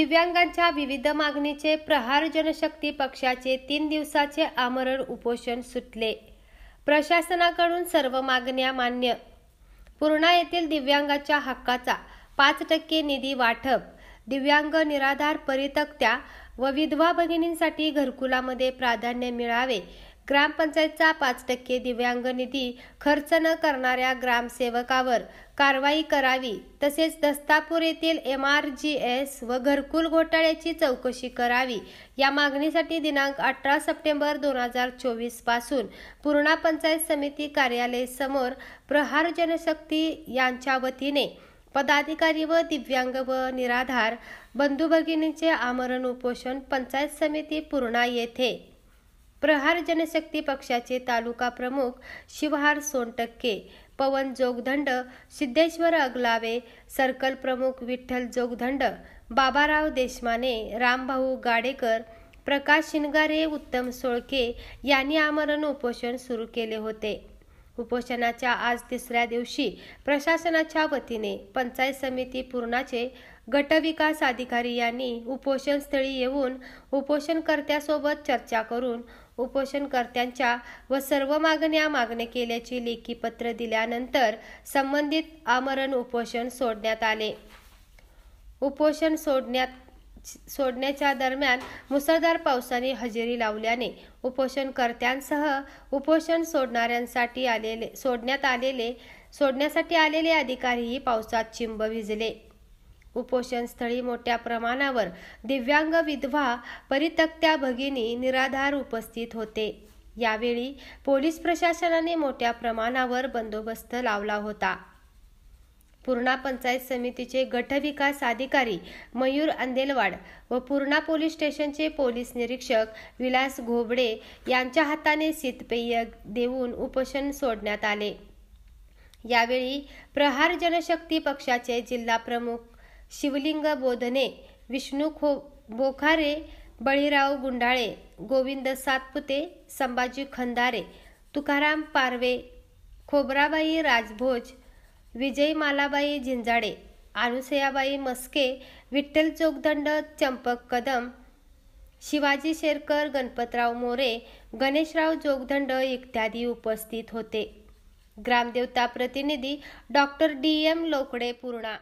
दिव्यांगांच्या विविध मागणीचे प्रहार जनशक्ती पक्षाचे 3 दिवसाचे आमरण उपोषण सुटले। प्रशासनाकडून सर्व मागण्या मान्य। पूर्णा येथील दिव्यांगाच्या हक्काचा 5% निधी वाटप, दिव्यांग निराधार परित्यक्त्या व विधवा भगिनींसाठी घरकुलामध्ये प्राधान्य मिळावे, ग्रामपंचायतचा 5% दिव्यांग निधी खर्च न करणाऱ्या ग्रामसेवकावर कारवाई करावी, तसेच दस्तापूर येथील MRGS व घरकुल घोटाळ्याची चौकशी करावी या मागणीसाठी दिनांक 18 सप्टेंबर 2024 पासून पूर्णा पंचायत समिती कार्यालय समोर प्रहार जनशक्ती यांच्या वतीने पदाधिकारी व दिव्यांग व निराधार बंधू भगिनींचे आमरण उपोषण पंचायत समिती पूर्णा येथे प्रहार जनशक्ती पक्षाचे तालुका प्रमुख शिवहार सोनटक्के, पवन जोगदंड, सिद्धेश्वर अगलावे, सर्कल प्रमुख विठ्ठल जोगदंड, बाबाराव देशमाने, रामभाऊ गाडेकर, प्रकाश शिनगारे, उत्तम सोळके यांनी आमरण उपोषण सुरू केले होते। उपोषणाच्या आज 3ऱ्या दिवशी प्रशासनाच्या वतीने पंचायत समिती पूर्णाचे गटविकास अधिकारी यांनी उपोषण स्थळी येऊन उपोषणकर्त्यासोबत चर्चा करून उपोषणकर्त्यांच्या व सर्व मागण्या मान्य केल्याची लेखी पत्र दिल्यानंतर संबंधित आमरण उपोषण सोडण्यात आले। उपोषण सोडण्याच्या दरम्यान मुसळधार पावसाने हजेरी लावल्याने उपोषणकर्त्यांसह उपोषण सोडण्यासाठी आलेले अधिकारीही पावसात चिंब भिजले। उपोषण स्थळी मोठ्या प्रमाणावर दिव्यांग, विधवा, परित्यक्त्या भगिनी, निराधार उपस्थित होते। यावेळी पोलीस प्रशासनाने मोठ्या प्रमाणावर बंदोबस्त लावला होता। पूर्णा पंचायत समितीचे गटविकास अधिकारी मयूर अंदेलवाड व पूर्णा पोलीस स्टेशनचे पोलीस निरीक्षक विलास घोबडे यांच्या हाताने शीतपेय देऊन उपोषण सोडण्यात आले। यावेळी प्रहार जनशक्ती पक्षाचे जिल्हा प्रमुख शिवलिंग बोधने, विष्णू बोखारे, बळीराव गुंडाळे, गोविंद सातपुते, संभाजी खंदारे, तुकाराम पारवे, खोब्राबाई राजभोज, विजय मालाबाई झिंजाडे, अनुसयाबाई मस्के, विठ्ठल जोगदंड, चंपक कदम, शिवाजी शेरकर, गणपतराव मोरे, गणेशराव जोगदंड इत्यादी उपस्थित होते। ग्रामदेवता प्रतिनिधी डॉ. DM लोकडे, पूर्णा।